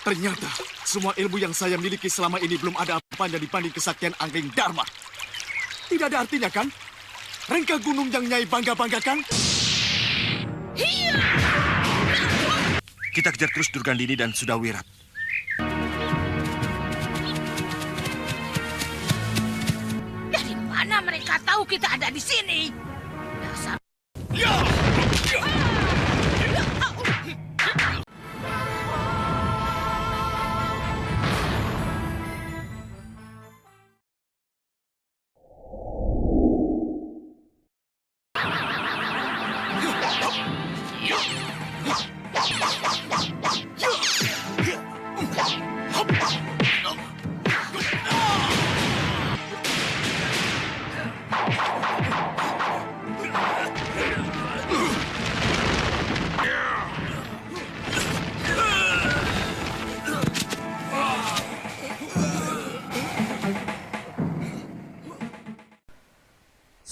Ternyata semua ilmu yang saya miliki selama ini belum ada apanya dibanding kesaktian Angling Dharma. Tidak ada artinya kan? Rengka gunung yang Nyai bangga-banggakan? Kita kejar terus Durgandini dan Sudawirat. Dari mana mereka tahu kita ada di sini? Dasar.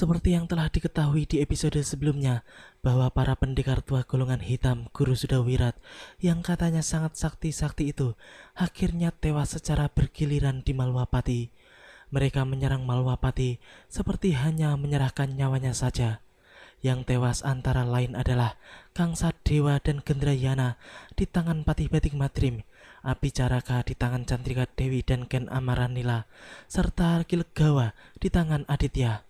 Seperti yang telah diketahui di episode sebelumnya, bahwa para pendekar tua golongan hitam Guru Sudawirat yang katanya sangat sakti-sakti itu akhirnya tewas secara bergiliran di Malwapati. Mereka menyerang Malwapati seperti hanya menyerahkan nyawanya saja. Yang tewas antara lain adalah Kangsa Dewa dan Gendrayana di tangan Patih Batik Madrim, Abicaraka di tangan Cantrika Dewi dan Ken Amaranila, serta Kilegawa di tangan Aditya.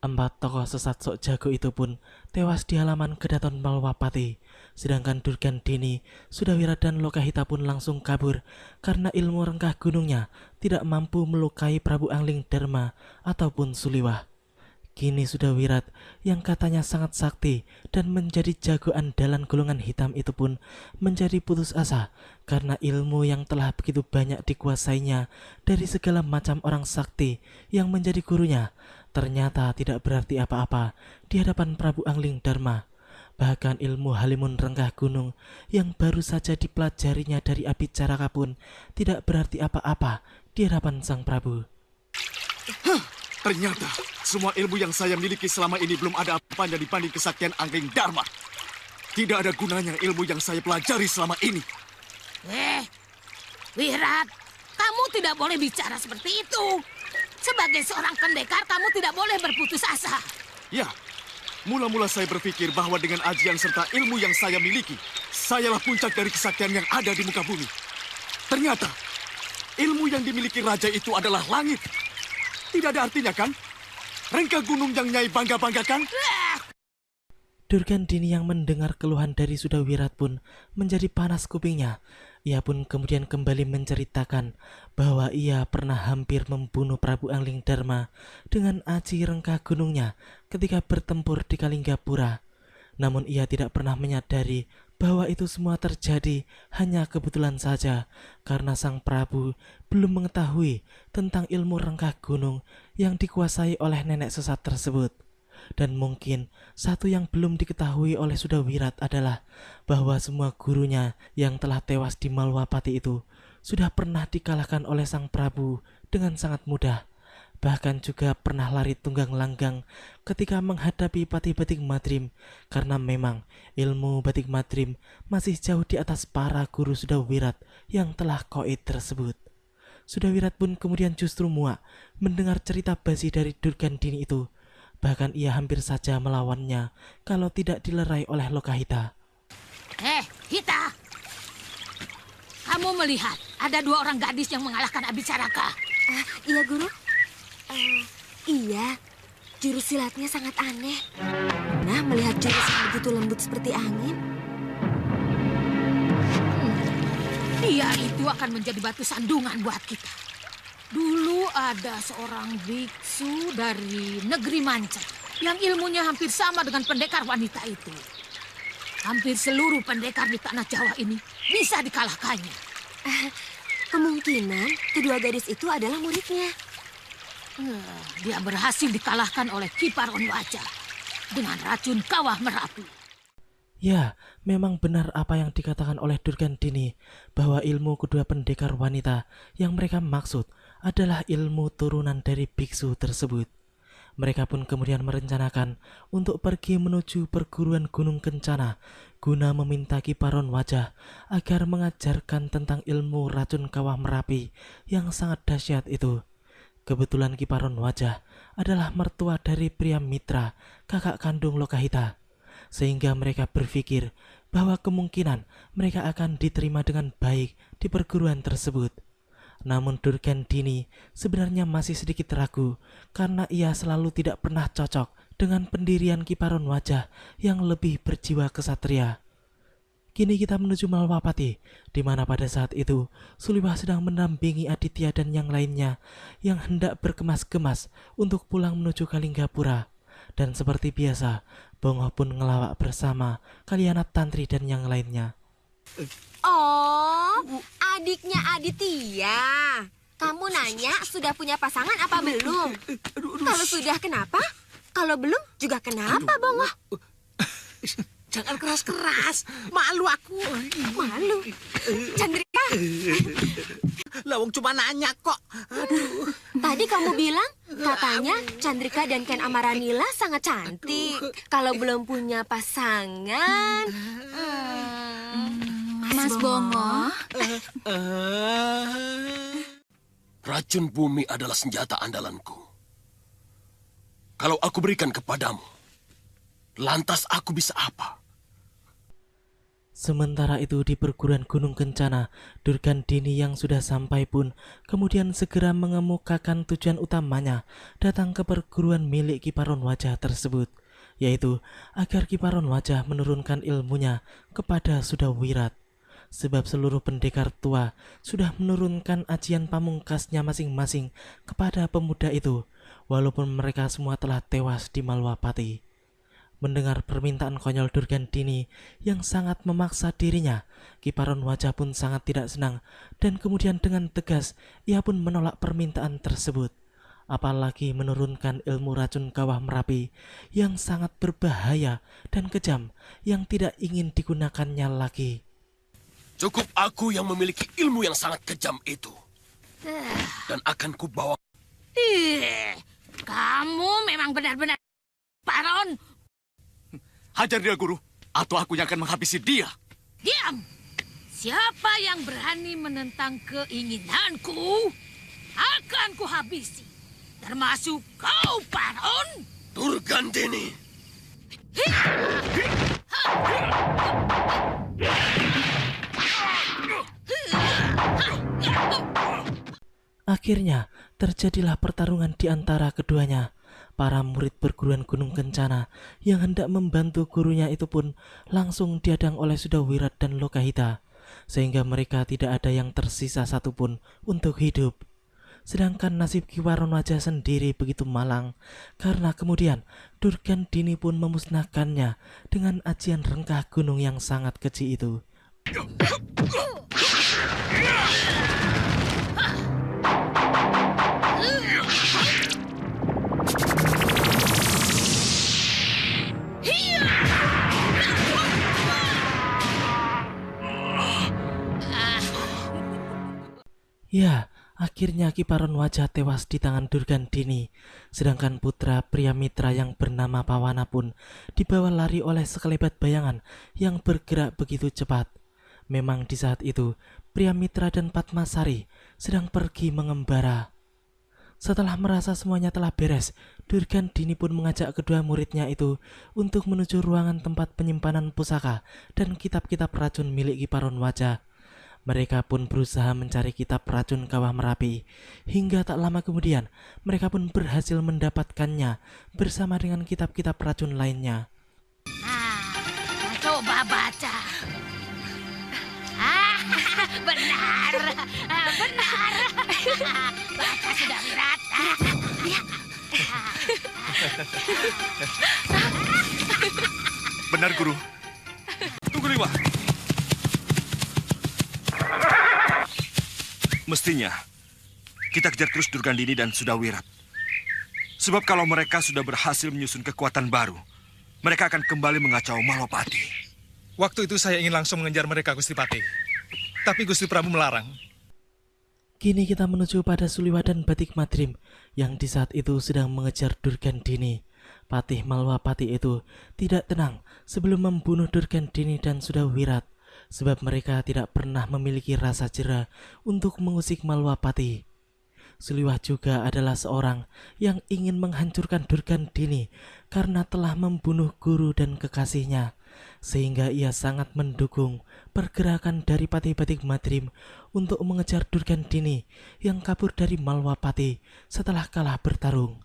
4 tokoh sesat sok jago itu pun tewas di halaman Kedaton Malwapati, sedangkan Durgandini, Sudawirat dan Lokahita pun langsung kabur karena ilmu rengkah gunungnya tidak mampu melukai Prabu Angling Dharma ataupun Suliwah. Kini Sudawirat yang katanya sangat sakti dan menjadi jago andalan golongan hitam itu pun menjadi putus asa karena ilmu yang telah begitu banyak dikuasainya dari segala macam orang sakti yang menjadi gurunya ternyata tidak berarti apa-apa di hadapan Prabu Angling Dharma. Bahkan ilmu halimun rengkah gunung yang baru saja dipelajarinya dari Abicaraka pun tidak berarti apa-apa di hadapan Sang Prabu. Ternyata semua ilmu yang saya miliki selama ini belum ada apanya dibanding kesaktian Angling Dharma. Tidak ada gunanya ilmu yang saya pelajari selama ini. Wirat, kamu tidak boleh bicara seperti itu. Sebagai seorang pendekar, kamu tidak boleh berputus asa. Ya, mula-mula saya berpikir bahwa dengan ajian serta ilmu yang saya miliki, sayalah puncak dari kesaktian yang ada di muka bumi. Ternyata, ilmu yang dimiliki raja itu adalah langit. Tidak ada artinya kan? Rengka gunung yang Nyai bangga-banggakan? Durgandini yang mendengar keluhan dari Sudawirat pun menjadi panas kupingnya. Ia pun kemudian kembali menceritakan bahwa ia pernah hampir membunuh Prabu Angling Dharma dengan aji rengkah gunungnya ketika bertempur di Kalinggapura. Namun ia tidak pernah menyadari bahwa itu semua terjadi hanya kebetulan saja karena Sang Prabu belum mengetahui tentang ilmu rengkah gunung yang dikuasai oleh nenek sesat tersebut. Dan mungkin satu yang belum diketahui oleh Sudawirat adalah bahwa semua gurunya yang telah tewas di Malwapati itu sudah pernah dikalahkan oleh Sang Prabu dengan sangat mudah. Bahkan juga pernah lari tunggang langgang ketika menghadapi Patih Batik Madrim karena memang ilmu Batik Madrim masih jauh di atas para guru Sudawirat yang telah koit tersebut. Sudawirat pun kemudian justru muak mendengar cerita basi dari Durgandini itu. Bahkan ia hampir saja melawannya kalau tidak dilerai oleh Lokahita. Hita! Kamu melihat ada 2 orang gadis yang mengalahkan Abicaraka. Iya, Guru. Iya, jurus silatnya sangat aneh. Nah, melihat jurus yang begitu lembut seperti angin. Dia itu akan menjadi batu sandungan buat kita. Dulu ada seorang biksu dari negeri Manca yang ilmunya hampir sama dengan pendekar wanita itu. Hampir seluruh pendekar di tanah Jawa ini bisa dikalahkannya. Kemungkinan kedua gadis itu adalah muridnya. Dia berhasil dikalahkan oleh Kiparon Wajah dengan racun kawah Merapi. Ya, memang benar apa yang dikatakan oleh Durgandini bahwa ilmu kedua pendekar wanita yang mereka maksud adalah ilmu turunan dari biksu tersebut. Mereka pun kemudian merencanakan untuk pergi menuju perguruan Gunung Kencana guna meminta Kiparon Wajah agar mengajarkan tentang ilmu racun kawah Merapi yang sangat dahsyat itu. Kebetulan Kiparon Wajah adalah mertua dari Pria Mitra, kakak kandung Lokahita, sehingga mereka berpikir bahwa kemungkinan mereka akan diterima dengan baik di perguruan tersebut. Namun Durgandini sebenarnya masih sedikit ragu karena ia selalu tidak pernah cocok dengan pendirian Kiparon Wajah yang lebih berjiwa kesatria. Kini kita menuju Malwapati, di mana pada saat itu Suliwah sedang mendampingi Aditya dan yang lainnya yang hendak berkemas-kemas untuk pulang menuju Kalinggapura. Dan seperti biasa, Bongoh pun ngelawak bersama Kalianat Tantri dan yang lainnya. Oh, adiknya Aditya. Kamu nanya sudah punya pasangan apa belum? Kalau sudah kenapa? Kalau belum juga kenapa, Bongoh? Jangan keras-keras. Malu aku. Malu. Chandrika, Lawang cuma nanya kok. Aduh. tadi kamu bilang katanya Chandrika dan Ken Amaranila sangat cantik. Kalau belum punya pasangan... Mas Bongoh, Racun bumi adalah senjata andalanku. Kalau aku berikan kepadamu, lantas aku bisa apa? Sementara itu di perguruan Gunung Kencana, Durgandini yang sudah sampai pun kemudian segera mengemukakan tujuan utamanya datang ke perguruan milik Kiparon Wajah tersebut, yaitu agar Kiparon Wajah menurunkan ilmunya kepada Sudawirat. Sebab seluruh pendekar tua sudah menurunkan ajian pamungkasnya masing-masing kepada pemuda itu, walaupun mereka semua telah tewas di Malwapati. Mendengar permintaan konyol Durgandini yang sangat memaksa dirinya, Kiparon Wajah pun sangat tidak senang dan kemudian dengan tegas ia pun menolak permintaan tersebut. Apalagi menurunkan ilmu racun kawah Merapi yang sangat berbahaya dan kejam yang tidak ingin digunakannya lagi. Cukup aku yang memiliki ilmu yang sangat kejam itu. Dan akan kubawa. kamu memang benar-benar Paron. Hajar dia, Guru, atau aku yang akan menghabisi dia. Diam! Siapa yang berani menentang keinginanku, akan kuhabisi. Termasuk kau, Paron. Durgandini. Akhirnya terjadilah pertarungan di antara keduanya. Para murid perguruan Gunung Kencana yang hendak membantu gurunya itu pun langsung diadang oleh Sudawirat dan Lokahita, sehingga mereka tidak ada yang tersisa satupun untuk hidup. Sedangkan nasib Kiparon Wajah sendiri begitu malang, karena kemudian Durgandini pun memusnahkannya dengan ajian rengkah gunung yang sangat keji itu. Ya, akhirnya Kiparon Wajah tewas di tangan Durgandini, sedangkan putra Pria Mitra yang bernama Pawana pun dibawa lari oleh sekelebat bayangan yang bergerak begitu cepat. Memang di saat itu, Pria Mitra dan Padmasari sedang pergi mengembara. Setelah merasa semuanya telah beres, Durgandini pun mengajak kedua muridnya itu untuk menuju ruangan tempat penyimpanan pusaka dan kitab-kitab racun milik Kiparon Wajah. Mereka pun berusaha mencari kitab racun kawah Merapi. Hingga tak lama kemudian, mereka pun berhasil mendapatkannya bersama dengan kitab-kitab racun lainnya. Coba baca. Benar. Benar. Baca sudah Wirat. Benar, Guru. Tunggu, Liwa. Mestinya kita kejar terus Durgandini dan Sudawirat. Sebab kalau mereka sudah berhasil menyusun kekuatan baru, mereka akan kembali mengacau Malwapati. Waktu itu saya ingin langsung mengejar mereka, Gusti Patih. Tapi Gusti Prabu melarang. Kini kita menuju pada Suliwa dan Batik Madrim yang di saat itu sedang mengejar Durgandini. Patih Malwapati itu tidak tenang sebelum membunuh Durgandini dan Sudawirat, sebab mereka tidak pernah memiliki rasa jera untuk mengusik Malwapati. Suliwah juga adalah seorang yang ingin menghancurkan Durgandini karena telah membunuh guru dan kekasihnya, sehingga ia sangat mendukung pergerakan dari Patih Batik Madrim untuk mengejar Durgandini yang kabur dari Malwapati setelah kalah bertarung.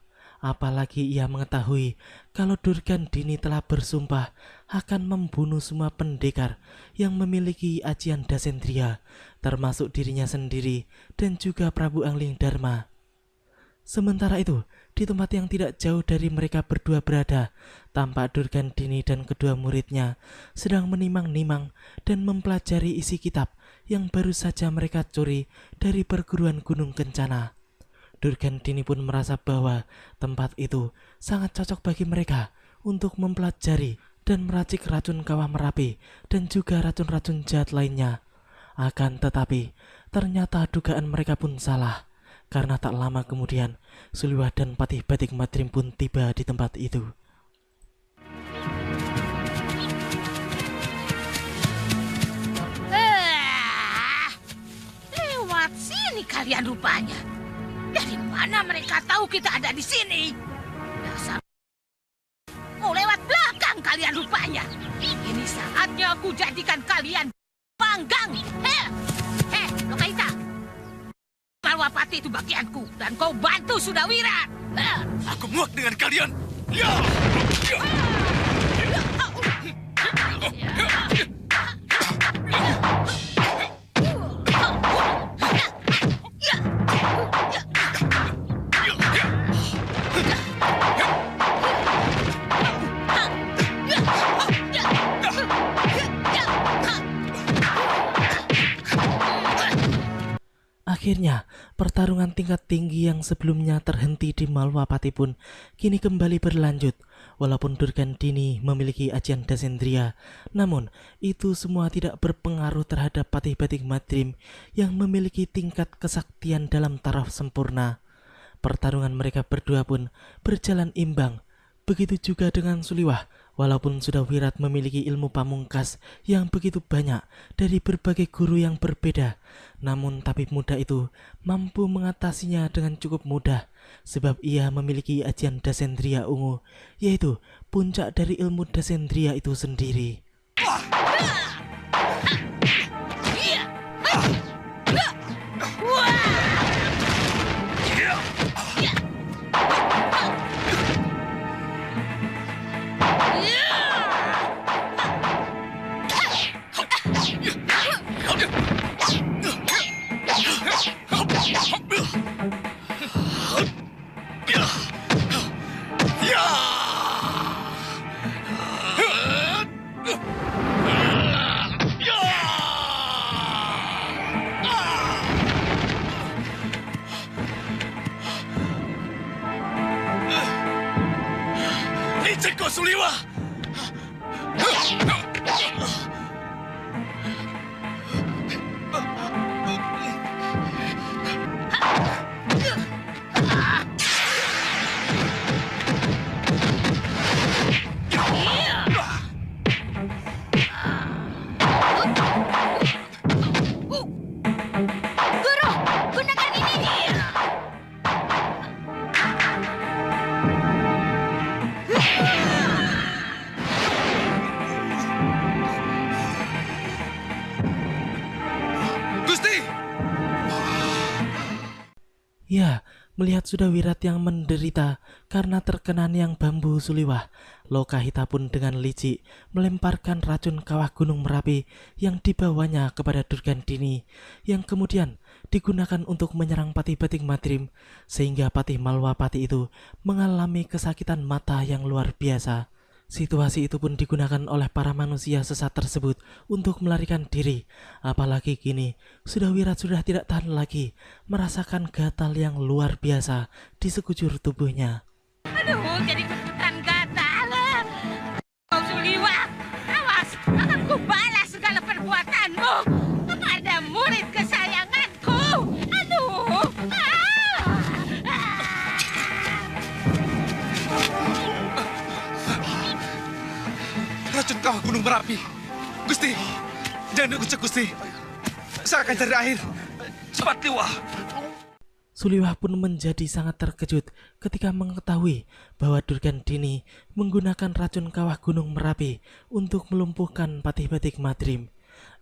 Apalagi ia mengetahui kalau Durgandini telah bersumpah akan membunuh semua pendekar yang memiliki ajian Dasendriya, termasuk dirinya sendiri dan juga Prabu Angling Dharma. Sementara itu, di tempat yang tidak jauh dari mereka berdua berada, tampak Durgandini dan kedua muridnya sedang menimang-nimang dan mempelajari isi kitab yang baru saja mereka curi dari perguruan Gunung Kencana. Durgandini pun merasa bahwa tempat itu sangat cocok bagi mereka untuk mempelajari dan meracik racun kawah Merapi dan juga racun-racun jahat lainnya. Akan tetapi, ternyata dugaan mereka pun salah, karena tak lama kemudian Suliwah dan Patih Batik Madrim pun tiba di tempat itu. Lewat sini kalian rupanya. Dari mana mereka tahu kita ada di sini? Dasar. Mau lewat belakang kalian rupanya. Ini saatnya aku jadikan kalian panggang. Lokaita. Malwapati itu bagianku dan kau bantu Sudawirat. Aku muak dengan kalian. Ya! Akhirnya, pertarungan tingkat tinggi yang sebelumnya terhenti di Malwapati pun kini kembali berlanjut. Walaupun Durgandini memiliki ajian Dasendriya, namun itu semua tidak berpengaruh terhadap Patih Batik Madrim yang memiliki tingkat kesaktian dalam taraf sempurna. Pertarungan mereka berdua pun berjalan imbang. Begitu juga dengan Suliwah. Walaupun Sudawirat memiliki ilmu pamungkas yang begitu banyak dari berbagai guru yang berbeda, namun tabib muda itu mampu mengatasinya dengan cukup mudah, sebab ia memiliki ajian Dasendriya ungu, yaitu puncak dari ilmu Dasendriya itu sendiri. Licik kau, Suliwah! Guru, gunakan ini. Gusti! Ya, melihat Sudawirat yang menderita karena terkena niang bambu Suliwah, Lokahita pun dengan licik melemparkan racun kawah Gunung Merapi yang dibawanya kepada Durgandini, yang kemudian digunakan untuk menyerang Patih Batik Madrim, sehingga Patih Malwapati itu mengalami kesakitan mata yang luar biasa. Situasi itu pun digunakan oleh para manusia sesat tersebut untuk melarikan diri. Apalagi kini, Sudawirat sudah tidak tahan lagi merasakan gatal yang luar biasa di sekujur tubuhnya. Aduh, jadi kesulitan gatal. Kau Suliwah, awas, akan kubalas segala perbuatanmu kepada murid kesayanganku. Aduh. kawah gunung Merapi. Gusti, jangan dikucek Gusti. Saya akan cari air. Cepat, Liwah. Suliwah pun menjadi sangat terkejut ketika mengetahui bahwa Durgandini menggunakan racun kawah gunung Merapi untuk melumpuhkan Patih Batik Madrim.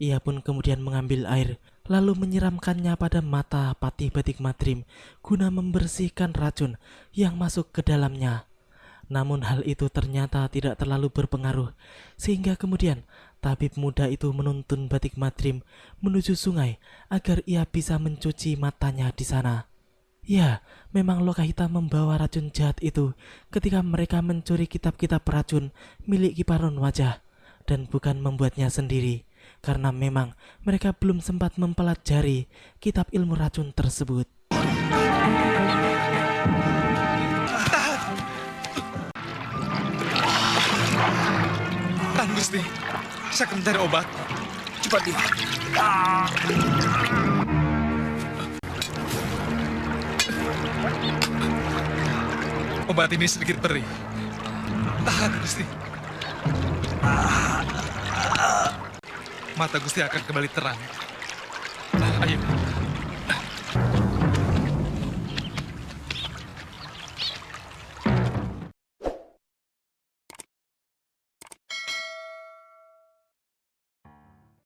Ia pun kemudian mengambil air lalu menyiramkannya pada mata Patih Batik Madrim guna membersihkan racun yang masuk ke dalamnya. Namun hal itu ternyata tidak terlalu berpengaruh, sehingga kemudian tabib muda itu menuntun Batik Madrim menuju sungai agar ia bisa mencuci matanya di sana. Ya, memang Lokahita membawa racun jahat itu ketika mereka mencuri kitab-kitab racun milik Kiparun Wajah, dan bukan membuatnya sendiri, karena memang mereka belum sempat mempelajari kitab ilmu racun tersebut. Tahan, Gusti. Saya akan mencari obat. Cepat, Liwah. Obat ini sedikit perih. Tahan, Gusti. Mata Gusti akan kembali terang. Ayo.